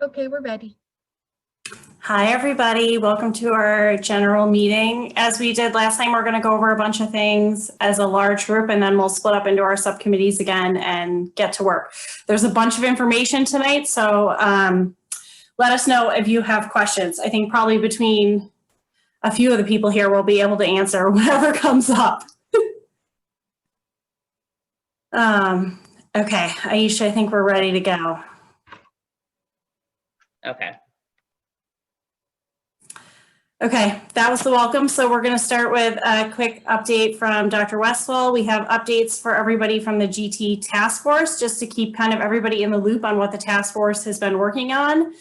Okay, we're ready. Hi, everybody. Welcome to our general meeting. As we did last time, we're going to go over a bunch of things as a large group, and then we'll split up into our subcommittees again and get to work. There's a bunch of information tonight, so let us know if you have questions. I think probably between a few of the people here, we'll be able to answer whatever comes up. Okay, Aisha, I think we're ready to go. Okay. Okay, that was the welcome. So we're going to start with a quick update from Dr. Westphal. We have updates for everybody from the GT task force, just to keep kind of everybody in the loop on what the task force has been working on.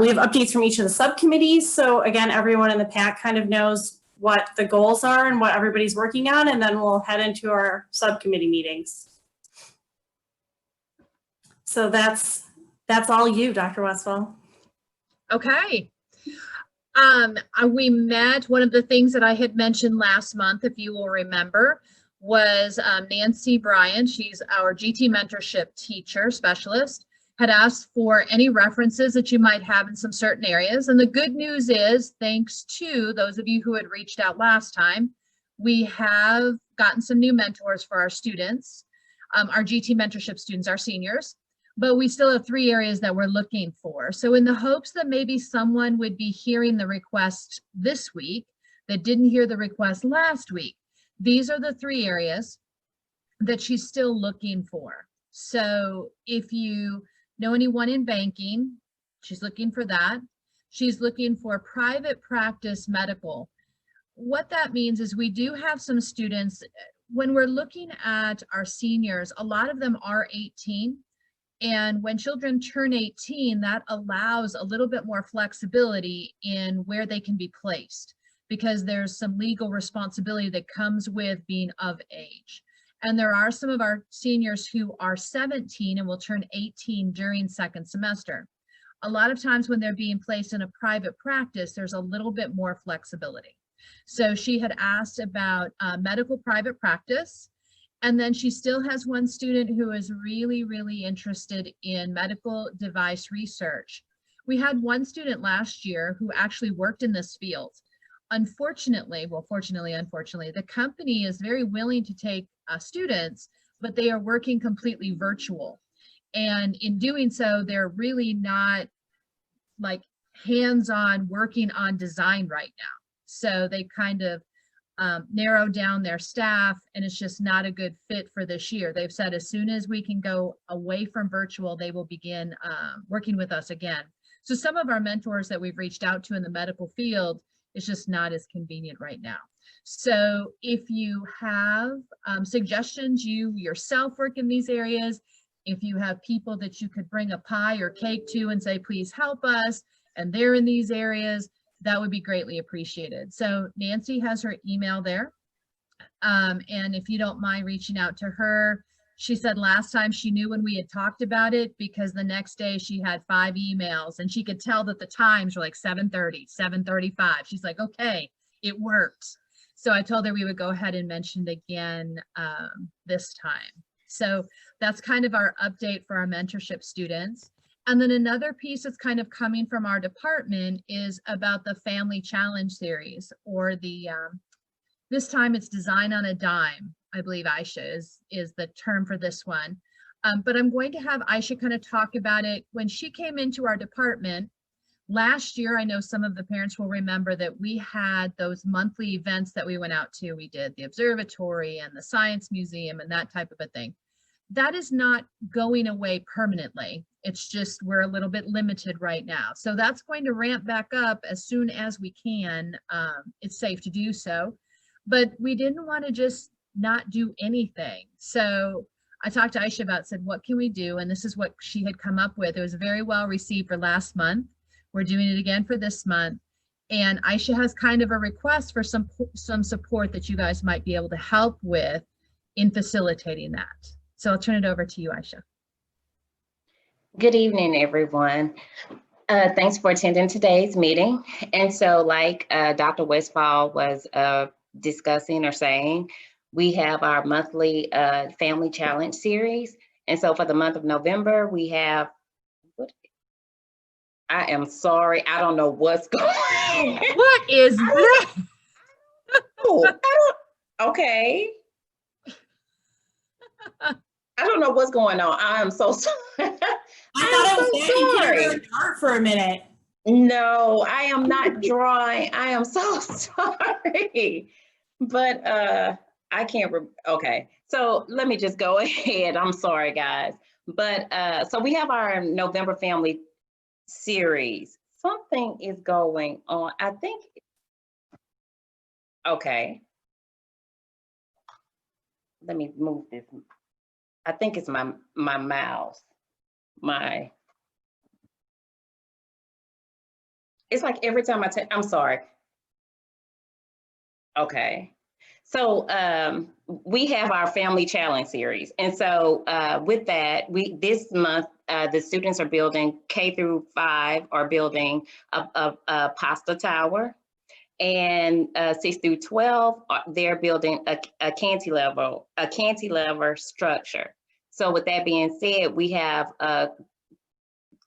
We have updates from each of the subcommittees. So again, everyone in the PAC kind of knows what the goals are and what everybody's working on, and then we'll head into our subcommittee meetings. So that's all you, Dr. Westphal. Okay. We met. One of the things that I had mentioned last month, if you will remember, was Nancy Bryan. She's our GT mentorship teacher specialist, had asked for any references that you might have in some certain areas. And the good news is, thanks to those of you who had reached out last time, we have gotten some new mentors for our students, our GT mentorship students, our seniors. But we still have 3 areas that we're looking for. So in the hopes that maybe someone would be hearing the request this week that didn't hear the request last week, these are the 3 areas that she's still looking for. So if you know anyone in banking, she's looking for that. She's looking for private practice medical. What that means is we do have some students, when we're looking at our seniors, a lot of them are 18. And when children turn 18, that allows a little bit more flexibility in where they can be placed, because there's some legal responsibility that comes with being of age. And there are some of our seniors who are 17 and will turn 18 during second semester. A lot of times when they're being placed in a private practice, there's a little bit more flexibility. So she had asked about medical private practice. And then she still has one student who is really, really interested in medical device research. We had one student last year who actually worked in this field. Unfortunately, well, fortunately, unfortunately, the company is very willing to take students, but they are working completely virtual. And in doing so, they're really not like hands-on working on design right now. So they kind of narrow down their staff, and it's just not a good fit for this year. They've said as soon as we can go away from virtual, they will begin working with us again. So some of our mentors that we've reached out to in the medical field is just not as convenient right now. So if you have suggestions, you yourself work in these areas, if you have people that you could bring a pie or cake to and say, please help us, and they're in these areas, that would be greatly appreciated. So Nancy has her email there. And if you don't mind reaching out to her, she said last time she knew when we had talked about it, because the next day she had 5 emails and she could tell that the times were like 7:30, 7:35. She's like, okay, it worked. So I told her we would go ahead and mention it again this time. So that's kind of our update for our mentorship students. And then another piece that's kind of coming from our department is about the Family Challenge series, or the, this time it's Design on a Dime. I believe Aisha is the term for this one. But I'm going to have Aisha kind of talk about it. When she came into our department last year, I know some of the parents will remember that we had those monthly events that we went out to. We did the observatory and the science museum and that type of a thing. That is not going away permanently. It's just we're a little bit limited right now. So that's going to ramp back up as soon as we can. It's safe to do so. But we didn't want to just not do anything. So I talked to Aisha about, said, what can we do? And this is what she had come up with. It was very well received for last month. We're doing it again for this month. And Aisha has kind of a request for some support that you guys might be able to help with in facilitating that. So I'll turn it over to you, Aisha. Good evening, everyone. Thanks for attending today's meeting. And so like Dr. Westphal was discussing or saying, we have our monthly Family Challenge series. And so for the month of November, we have I am sorry. I don't know what's going on. What is that? Okay. I don't know what's going on. I am so sorry. I thought it was that you can't art for a minute. No, I am not drawing. I am so sorry. But I can't, okay. So let me just go ahead. I'm sorry, guys. But so we have our November family series. Something is going on. I think, okay. Let me move this. I think it's my mouse. It's like every time I'm sorry. Okay. So we have our family challenge series. And so with that, this month, the students are building K-5 are building a pasta tower. And 6-12, they're building a cantilever structure. So with that being said, we have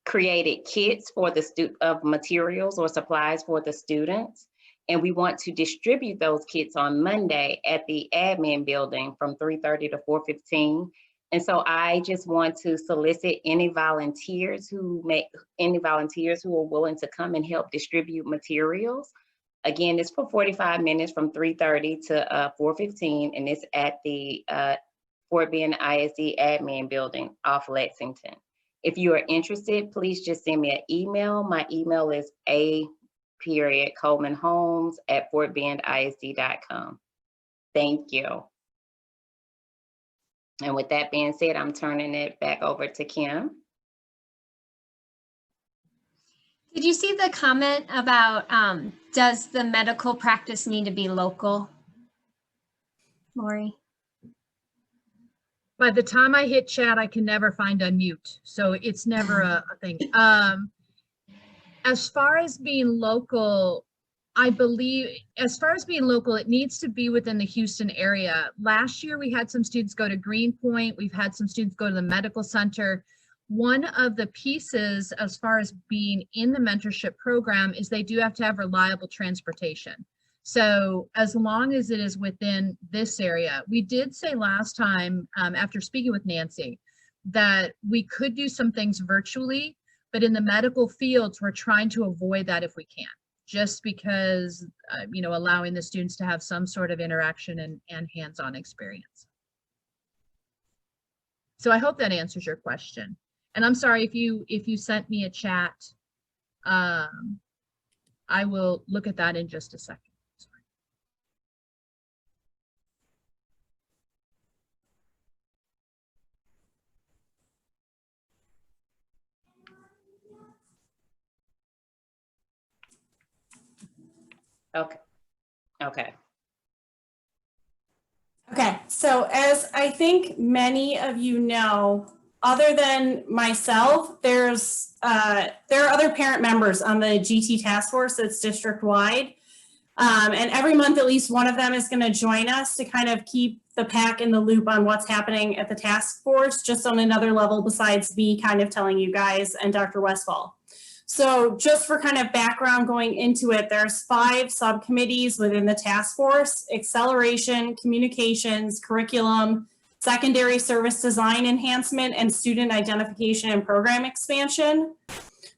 created kits for of materials or supplies for the students. And we want to distribute those kits on Monday at the admin building from 3:30 to 4:15. And so I just want to solicit any volunteers who are willing to come and help distribute materials. Again, it's for 45 minutes from 3:30 to 4:15, and it's at the Fort Bend ISD admin building off Lexington. If you are interested, please just send me an email. My email is a.colemanholmes@fortbendisd.com. Thank you. And with that being said, I'm turning it back over to Kim. Did you see the comment about does the medical practice need to be local? Lori? By the time I hit chat, I can never find unmute. So it's never a thing. As far as being local, I believe it needs to be within the Houston area. Last year, we had some students go to Greenpoint. We've had some students go to the medical center. One of the pieces as far as being in the mentorship program is they do have to have reliable transportation. So as long as it is within this area, we did say last time after speaking with Nancy that we could do some things virtually, but in the medical fields, we're trying to avoid that if we can, just because, allowing the students to have some sort of interaction and hands-on experience. So I hope that answers your question. And I'm sorry if you sent me a chat, I will look at that in just a second. Okay. Okay, so as I think many of you know, other than myself, there are other parent members on the GT task force that's district-wide. And every month, at least one of them is going to join us to kind of keep the PAC in the loop on what's happening at the task force, just on another level besides me kind of telling you guys and Dr. Westfall. So just for kind of background going into it, there's 5 subcommittees within the task force: acceleration, communications, curriculum, secondary service design enhancement, and student identification and program expansion.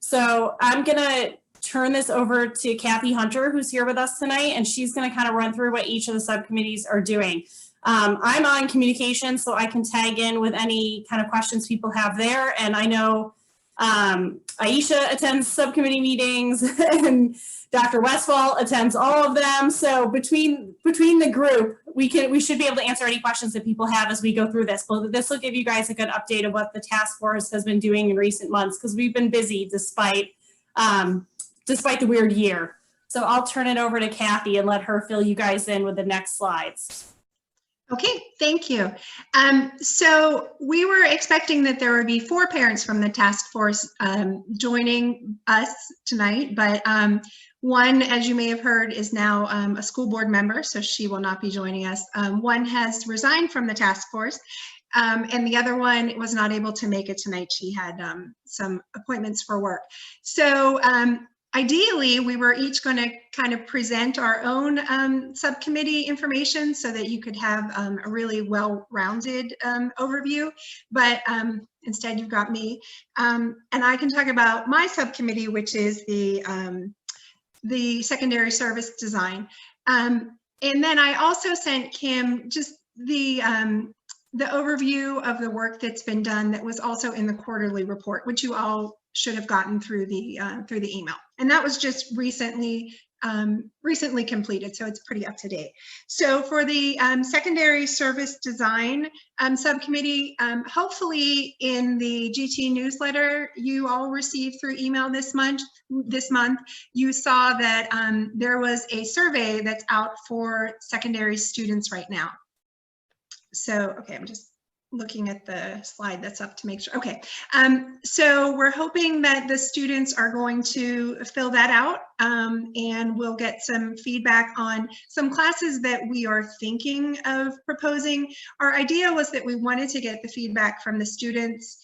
So I'm gonna turn this over to Kathy Hunter, who's here with us tonight, and she's gonna kind of run through what each of the subcommittees are doing. I'm on communications, so I can tag in with any kind of questions people have there. And I know Aisha attends subcommittee meetings and Dr. Westfall attends all of them. So between the group, we should be able to answer any questions that people have as we go through this. But this will give you guys a good update of what the task force has been doing in recent months, because we've been busy despite the weird year. So I'll turn it over to Kathy and let her fill you guys in with the next slides. Okay, thank you. So we were expecting that there would be 4 parents from the task force joining us tonight, but one, as you may have heard, is now a school board member, so she will not be joining us. One has resigned from the task force. And the other one was not able to make it tonight. She had some appointments for work. So ideally, we were each going to kind of present our own subcommittee information so that you could have a really well-rounded overview. But instead, you've got me. And I can talk about my subcommittee, which is the secondary service design. And then I also sent Kim just the overview of the work that's been done that was also in the quarterly report, which you all should have gotten through the email. And that was just recently completed, so it's pretty up to date. So for the secondary service design subcommittee, hopefully in the GT newsletter you all received through email this month, you saw that there was a survey that's out for secondary students right now. So, okay, I'm just looking at the slide that's up to make sure. Okay, so we're hoping that the students are going to fill that out and we'll get some feedback on some classes that we are thinking of proposing. Our idea was that we wanted to get the feedback from the students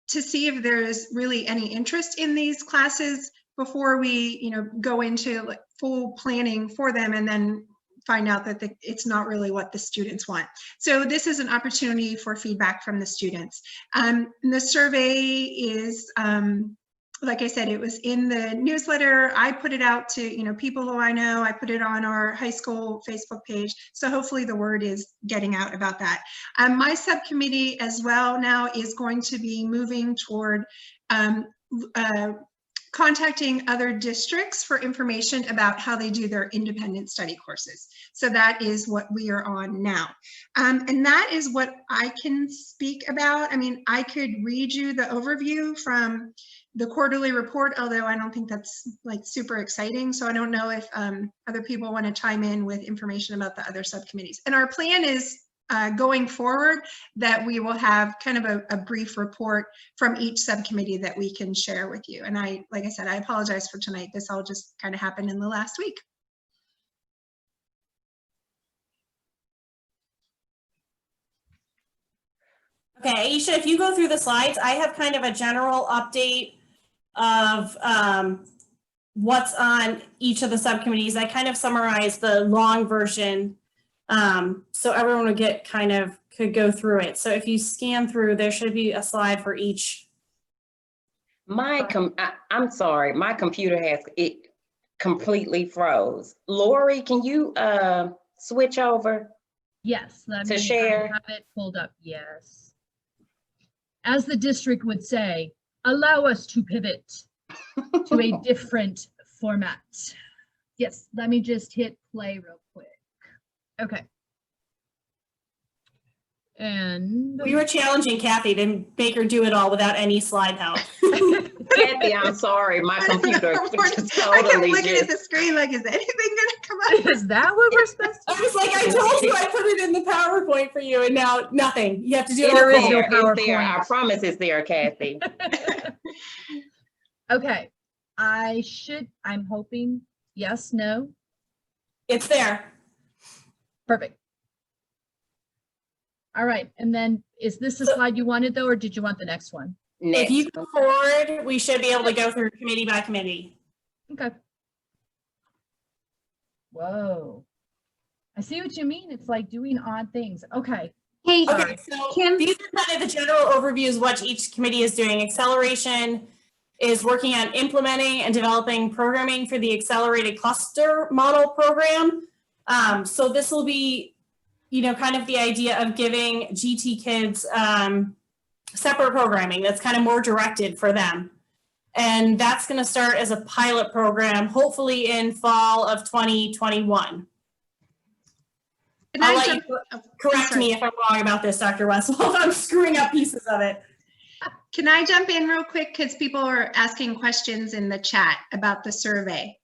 to see if there's really any interest in these classes before we, go into like full planning for them and then find out that it's not really what the students want. So this is an opportunity for feedback from the students. The survey is, like I said, it was in the newsletter. I put it out to people who I know. I put it on our high school Facebook page. So hopefully the word is getting out about that. My subcommittee as well now is going to be moving toward contacting other districts for information about how they do their independent study courses. So that is what we are on now. And that is what I can speak about. I mean, I could read you the overview from the quarterly report, although I don't think that's like super exciting. So I don't know if other people want to chime in with information about the other subcommittees. And our plan is going forward that we will have kind of a brief report from each subcommittee that we can share with you. And like I said, I apologize for tonight. This all just kind of happened in the last week. Okay, Aisha, if you go through the slides, I have kind of a general update of what's on each of the subcommittees. I kind of summarized the long version so everyone would could go through it. So if you scan through, there should be a slide for each. I'm sorry, my computer it completely froze. Lori, can you switch over? Yes, let to me share. have it pulled up. Yes. As the district would say, allow us to pivot to a different format. Yes, let me just hit play real quick. Okay. And We were challenging Kathy to make her do it all without any slide help. Kathy, I'm sorry, my computer just I kept totally looking at the screen like, is anything gonna come up? is that what we're supposed to I was like, I told you I put it in the PowerPoint for you, and now nothing. You have to do it. There all is no over. It's there. PowerPoint. I promise it's there, Kathy. Okay. I'm hoping, yes, no, It's there. perfect. All right, and then is this the slide you wanted though, or did you want the next one? Next. If you go forward, we should be able to go through committee by committee. Okay. Whoa. I see what you mean. It's like doing odd things. Okay. Hey, Okay, so Kim? these are kind of the general overviews of what each committee is doing. Acceleration is working on implementing and developing programming for the accelerated cluster model program. So this will be, kind of the idea of giving GT kids separate programming that's kind of more directed for them. And that's going to start as a pilot program, hopefully in fall of 2021. I'll let you correct me if I'm wrong about this, Dr. Westwell, if I'm screwing up pieces of it. Can I jump in real quick? Because people are asking questions in the chat about the survey.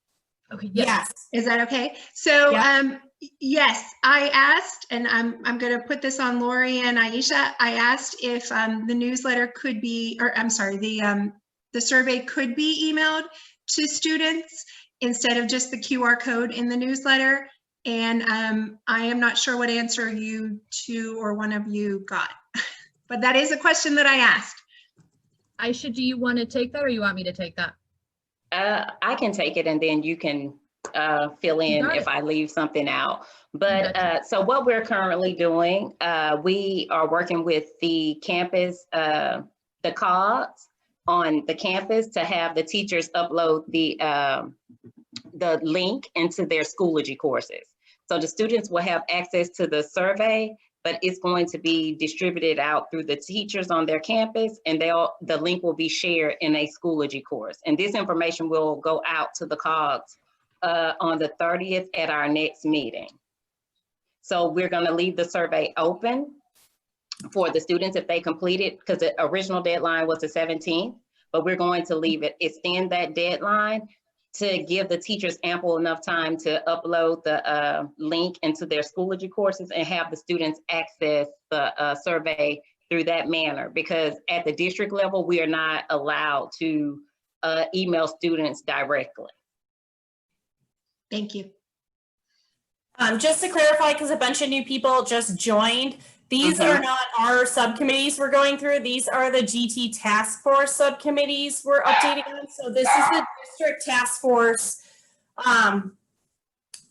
Okay. Yes. Is that okay? So, Yep. Yes, I asked, and I'm going to put this on Lori and Aisha. I asked if the newsletter could be, or I'm sorry, the survey could be emailed to students instead of just the QR code in the newsletter. And I am not sure what answer you two or one of you got. but that is a question that I asked. Aisha, do you want to take that or you want me to take that? I can take it and then you can fill in got if it. I leave something out. But Gotcha. so what we're currently doing, we are working with the campus, the COGS on the campus to have the teachers upload the link into their Schoology courses. So the students will have access to the survey, but it's going to be distributed out through the teachers on their campus, and the link will be shared in a Schoology course. And this information will go out to the COGS on the 30th at our next meeting. So we're going to leave the survey open for the students if they complete it, because the original deadline was the 17th, but we're going to leave it, extend that deadline to give the teachers ample enough time to upload the link into their Schoology courses and have the students access the survey through that manner. Because at the district level, we are not allowed to email students directly. Thank you. Just to clarify, because a bunch of new people just joined, these are not our subcommittees we're going through. These are the GT task force subcommittees we're updating on. So this is the district task force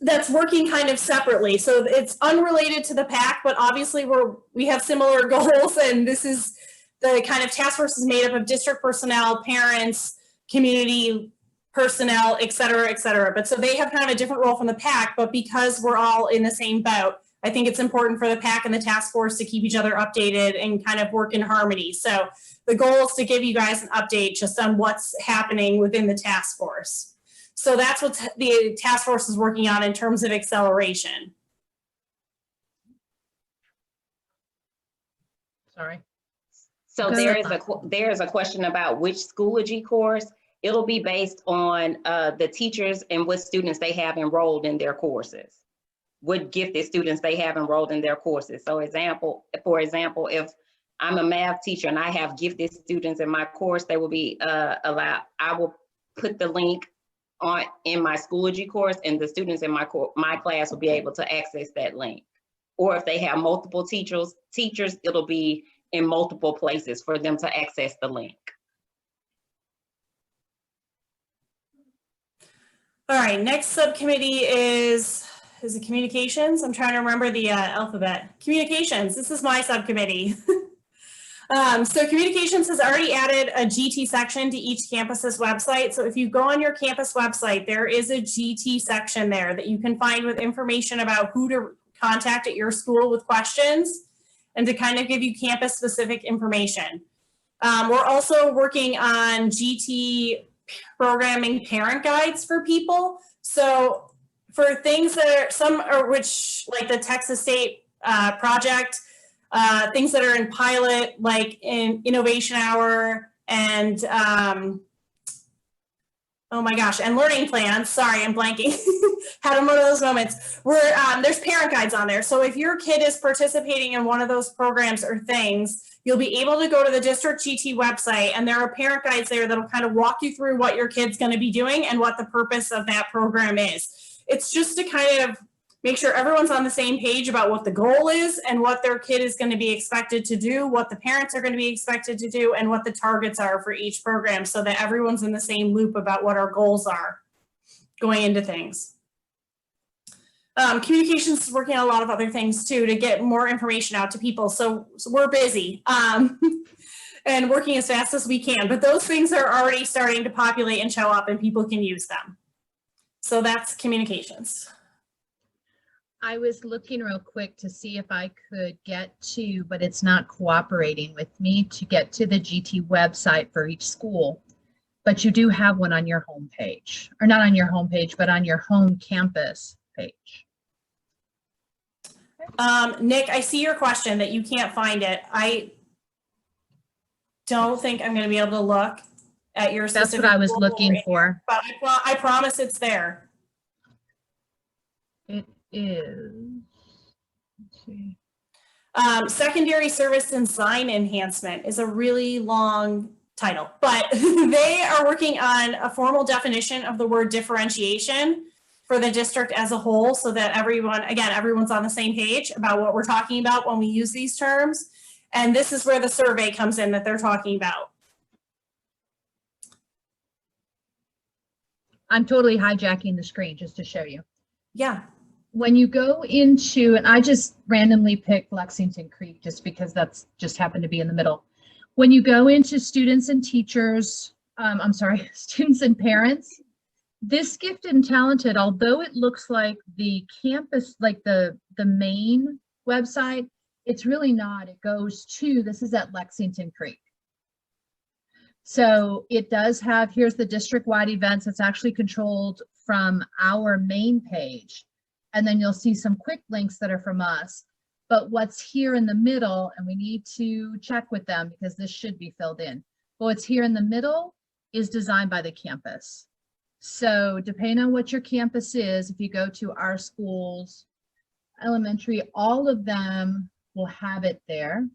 that's working kind of separately. So it's unrelated to the PAC, but obviously we have similar goals, and this is the kind of task force is made up of district personnel, parents, community personnel, et cetera, et cetera. But so they have kind of a different role from the PAC, but because we're all in the same boat, I think it's important for the PAC and the task force to keep each other updated and kind of work in harmony. So the goal is to give you guys an update just on what's happening within the task force. So that's what the task force is working on in terms of acceleration. Sorry. So Go there ahead. is a question about which Schoology course. It'll be based on the teachers and what students they have enrolled in their courses, what gifted students they have enrolled in their courses. So for example, if I'm a math teacher and I have gifted students in my course, they will be allowed, I will put the link in my Schoology course, and the students in my class will be able to access that link. Or if they have multiple teachers, it'll be in multiple places for them to access the link. All right, next subcommittee is it communications? I'm trying to remember the alphabet. Communications, this is my subcommittee. So communications has already added a GT section to each campus's website. So if you go on your campus website, there is a GT section there that you can find with information about who to contact at your school with questions and to kind of give you campus specific information. We're also working on GT programming parent guides for people. So for things that are which like the Texas State project, things that are in pilot, like in Innovation Hour and oh my gosh, and learning plans. Sorry, I'm blanking. Had one of those moments where there's parent guides on there. So if your kid is participating in one of those programs or things, you'll be able to go to the district GT website, and there are parent guides there that'll kind of walk you through what your kid's going to be doing and what the purpose of that program is. It's just to kind of make sure everyone's on the same page about what the goal is and what their kid is going to be expected to do, what the parents are going to be expected to do, and what the targets are for each program, so that everyone's in the same loop about what our goals are going into things. Communications is working on a lot of other things too to get more information out to people. So we're busy and working as fast as we can, but those things are already starting to populate and show up and people can use them. So that's communications. I was looking real quick to see if I could get to, but it's not cooperating with me to get to the GT website for each school. But you do have one on your home page, or not on your home page, but on your home campus page. Nick, I see your question that you can't find it. I don't think I'm going to be able to look at your specific. That's what I was looking for. But I promise it's there. It is. Let's see. Secondary service design enhancement is a really long title, but they are working on a formal definition of the word differentiation for the district as a whole, so that everyone's on the same page about what we're talking about when we use these terms. And this is where the survey comes in that they're talking about. I'm totally hijacking the screen just to show you. Yeah. When you go into, and I just randomly picked Lexington Creek just because that's just happened to be in the middle. When you go into students and teachers, I'm sorry, students and parents, this gifted and talented, although it looks like the campus, like the main website, it's really not. It goes to, this is at Lexington Creek. So it does have, here's the district-wide events. It's actually controlled from our main page. And then you'll see some quick links that are from us. But what's here in the middle, and we need to check with them because this should be filled in. But what's here in the middle is designed by the campus. So depending on what your campus is, if you go to our schools, elementary, all of them will have it there.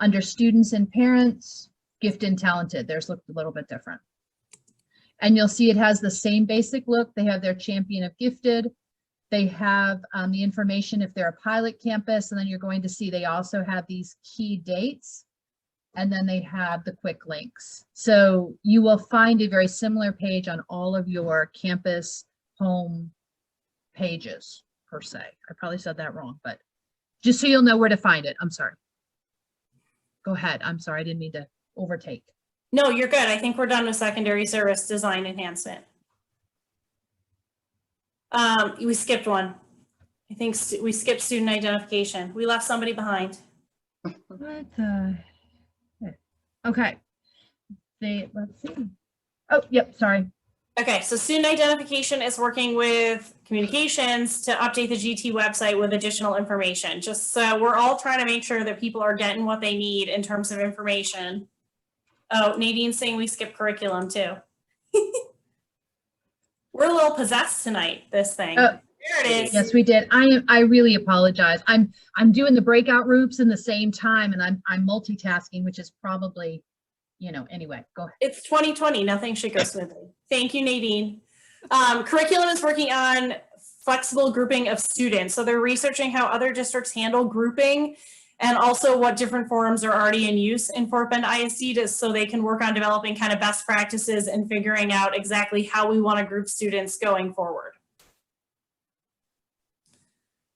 Under students and parents, gifted and talented, theirs look a little bit different. And you'll see it has the same basic look. They have their champion of gifted. They have the information if they're a pilot campus, and then you're going to see they also have these key dates, and then they have the quick links. So you will find a very similar page on all of your campus home pages, per se. I probably said that wrong, but just so you'll know where to find it. I'm sorry. Go ahead. I'm sorry. I didn't mean to overtake. No, you're good. I think we're done with secondary service design enhancement. We skipped one. I think we skipped student identification. We left somebody behind. What the? Okay. Let's see. Oh, yep, sorry. Okay, so student identification is working with communications to update the GT website with additional information. Just so we're all trying to make sure that people are getting what they need in terms of information. Oh, Nadine's saying we skipped curriculum too. We're a little possessed tonight, this thing. Oh, there it is. Yes, we did. I really apologize. I'm doing the breakout groups in the same time, and I'm multitasking, which is probably, you know, anyway, go ahead. It's 2020. Nothing should go smoothly. Thank you, Nadine. Curriculum is working on flexible grouping of students. So they're researching how other districts handle grouping and also what different forums are already in use in Fort Bend ISD so they can work on developing kind of best practices and figuring out exactly how we want to group students going forward.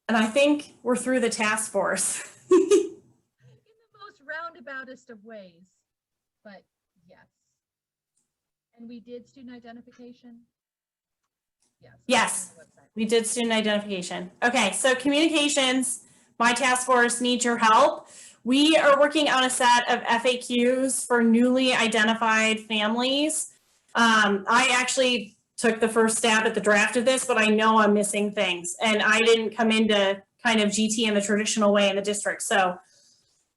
And I think we're through the task force. In the most roundaboutest of ways, but yes. And we did student identification? Yes. Yes, we did student identification. Okay, so communications, my task force needs your help. We are working on a set of FAQs for newly identified families. I actually took the first stab at the draft of this, but I know I'm missing things. And I didn't come into kind of GT in the traditional way in the district. So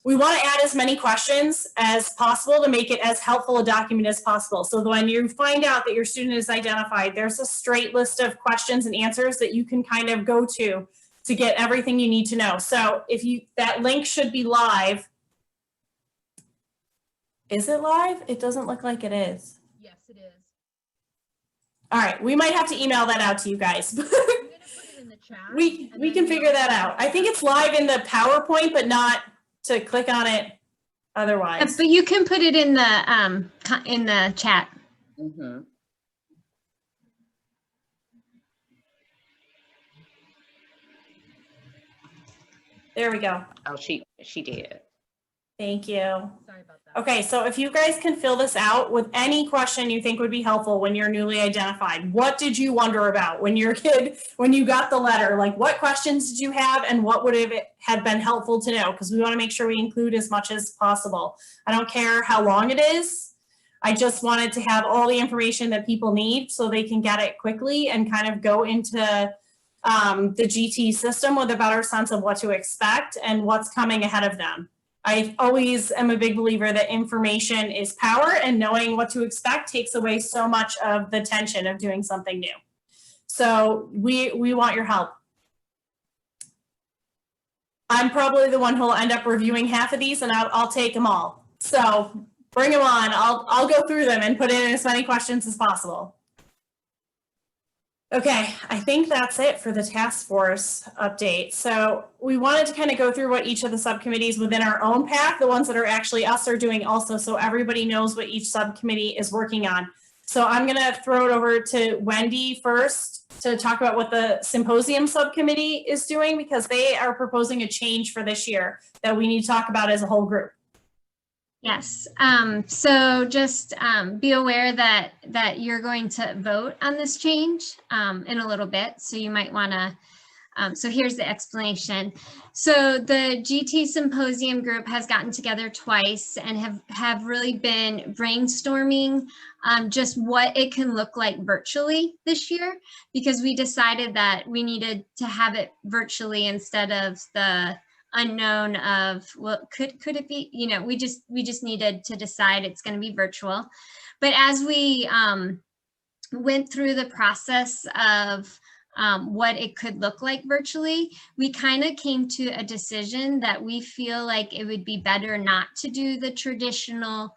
we want to add as many questions as possible to make it as helpful a document as possible. So when you find out that your student is identified, there's a straight list of questions and answers that you can kind of go to get everything you need to know. So if that link should be live. Is it live? It doesn't look like it is. Yes, it is. All right, we might have to email that out to you guys. I'm gonna put it in the chat. we can figure that out. I think it's live in the PowerPoint, but not to click on it otherwise. But you can put it in the chat. Mm-hmm. There we go. Oh, she did. Thank you. Sorry about that. Okay, so if you guys can fill this out with any question you think would be helpful when you're newly identified. What did you wonder about when you're a kid, when you got the letter? Like, what questions did you have and what would have been helpful to know? Because we want to make sure we include as much as possible. I don't care how long it is. I just wanted to have all the information that people need so they can get it quickly and kind of go into the GT system with a better sense of what to expect and what's coming ahead of them. I always am a big believer that information is power, and knowing what to expect takes away so much of the tension of doing something new. So we want your help. I'm probably the one who will end up reviewing half of these, and I'll take them all. So bring them on. I'll go through them and put in as many questions as possible. Okay, I think that's it for the task force update. So we wanted to kind of go through what each of the subcommittees within our own PAC, the ones that are actually us, are doing also, so everybody knows what each subcommittee is working on. So I'm going to throw it over to Wendy first to talk about what the symposium subcommittee is doing, because they are proposing a change for this year that we need to talk about as a whole group. Yes, so just be aware that you're going to vote on this change in a little bit. So you might want to, so here's the explanation. So the GT Symposium group has gotten together twice and have really been brainstorming just what it can look like virtually this year, because we decided that we needed to have it virtually instead of the unknown of, well, could it be, you know, we just needed to decide it's going to be virtual. But as we went through the process of what it could look like virtually, we kind of came to a decision that we feel like it would be better not to do the traditional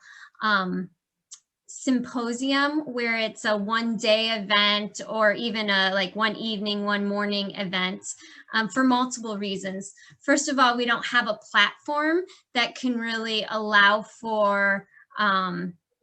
symposium where it's a one-day event or even a like one evening, one morning event for multiple reasons. First of all, we don't have a platform that can really allow for,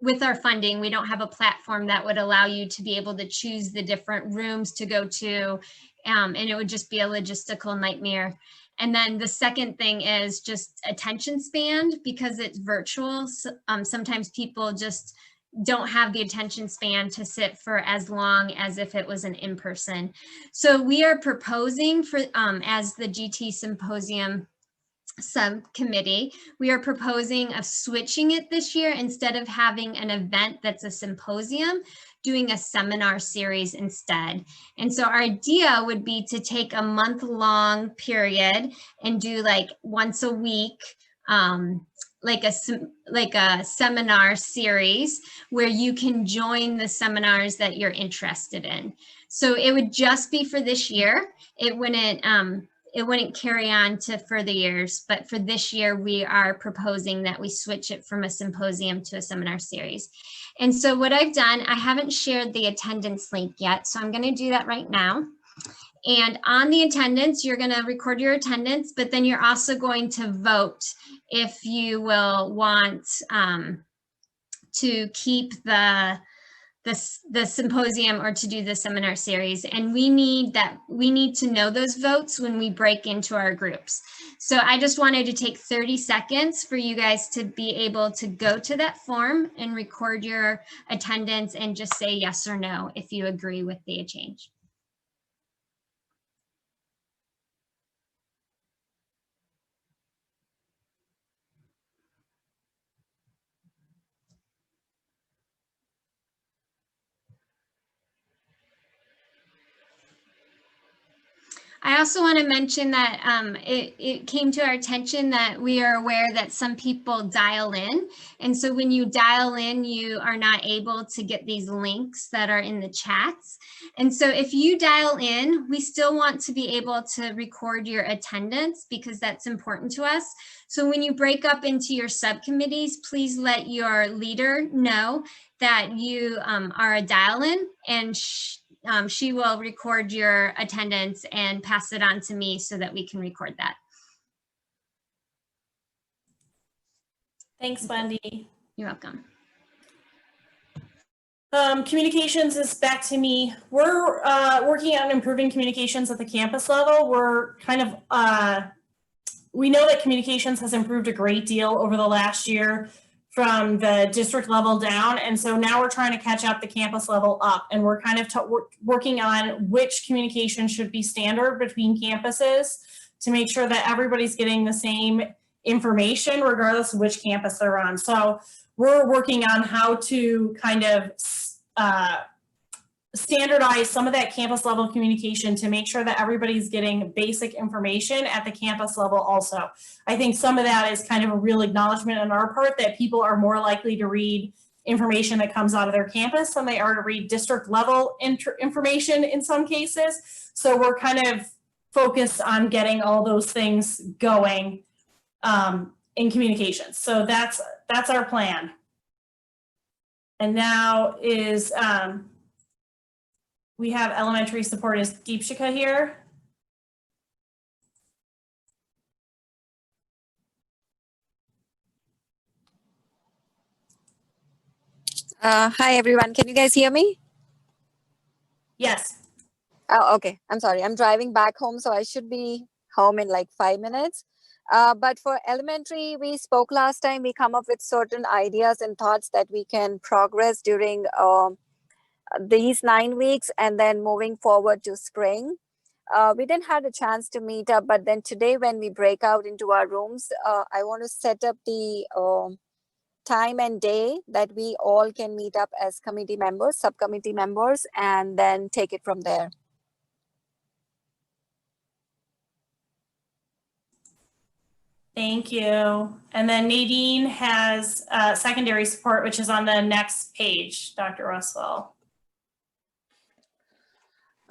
with our funding, we don't have a platform that would allow you to be able to choose the different rooms to go to, and it would just be a logistical nightmare. And then the second thing is just attention span, because it's virtual. So, sometimes people just don't have the attention span to sit for as long as if it was an in-person. So we are proposing for, as the GT Symposium subcommittee, we are proposing of switching it this year. Instead of having an event that's a symposium, doing a seminar series instead. And so our idea would be to take a month-long period and do like once a week, like a seminar series where you can join the seminars that you're interested in. So it would just be for this year. It wouldn't carry on to further years, but for this year, we are proposing that we switch it from a symposium to a seminar series. And so what I've done, I haven't shared the attendance link yet, so I'm going to do that right now. And on the attendance, you're going to record your attendance, but then you're also going to vote if you will want to keep the symposium or to do the seminar series. And we need to know those votes when we break into our groups. So I just wanted to take 30 seconds for you guys to be able to go to that form and record your attendance and just say yes or no if you agree with the change. I also want to mention that it came to our attention that we are aware that some people dial in. And so when you dial in, you are not able to get these links that are in the chats. And so if you dial in, we still want to be able to record your attendance because that's important to us. So when you break up into your subcommittees, please let your leader know that you are a dial-in, and she will record your attendance and pass it on to me so that we can record that. Thanks, Wendy. You're welcome. Communications is back to me. We're working on improving communications at the campus level. We're kind of, we know that communications has improved a great deal over the last year from the district level down. And so now we're trying to catch up the campus level up, and we're kind of working on which communication should be standard between campuses to make sure that everybody's getting the same information regardless of which campus they're on. So we're working on how to kind of standardize some of that campus level communication to make sure that everybody's getting basic information at the campus level also. I think some of that is kind of a real acknowledgement on our part that people are more likely to read information that comes out of their campus than they are to read district level information in some cases. So we're kind of focused on getting all those things going in communications. So that's our plan. And now is We have elementary support. Is Deepshika here? Hi, everyone. Can you guys hear me? Yes. Oh, okay. I'm sorry. I'm driving back home, so I should be home in like 5 minutes. But for elementary, we spoke last time. We come up with certain ideas and thoughts that we can progress during these 9 weeks and then moving forward to spring. We didn't have a chance to meet up, but then today when we break out into our rooms, I want to set up the time and day that we all can meet up as committee members, subcommittee members, and then take it from there. Thank you. And then Nadine has secondary support, which is on the next page, Dr. Westfall.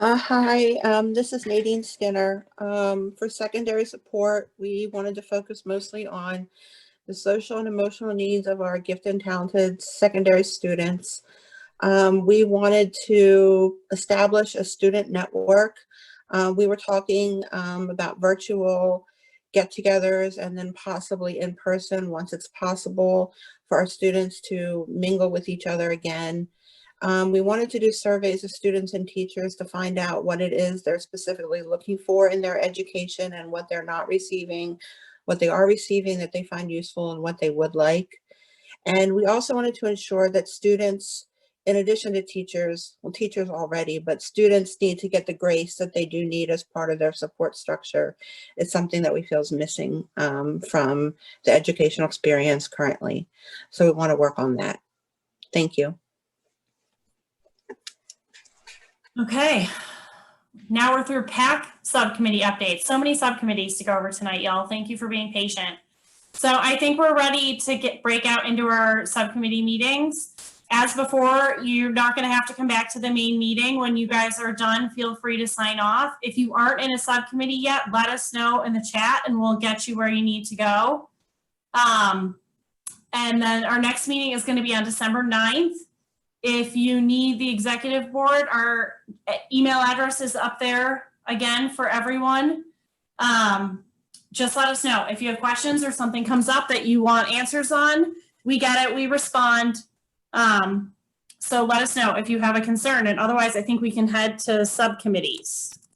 Hi, this is Nadine Skinner. For secondary support, we wanted to focus mostly on the social and emotional needs of our gifted and talented secondary students. We wanted to establish a student network. We were talking about virtual get-togethers and then possibly in person once it's possible for our students to mingle with each other again. We wanted to do surveys of students and teachers to find out what it is they're specifically looking for in their education and what they're not receiving, what they are receiving that they find useful, and what they would like. And we also wanted to ensure that students, in addition to teachers, well, teachers already, but students need to get the grace that they do need as part of their support structure. It's something that we feel is missing from the educational experience currently. So we want to work on that. Thank you. Okay. Now we're through PAC subcommittee updates. So many subcommittees to go over tonight, y'all. Thank you for being patient. So I think we're ready to break out into our subcommittee meetings. As before, you're not going to have to come back to the main meeting. When you guys are done, feel free to sign off. If you aren't in a subcommittee yet, let us know in the chat and we'll get you where you need to go. And then our next meeting is going to be on December 9th. If you need the executive board, our email address is up there again for everyone. Just let us know if you have questions or something comes up that you want answers on. We get it, we respond. So let us know if you have a concern, and otherwise I think we can head to subcommittees.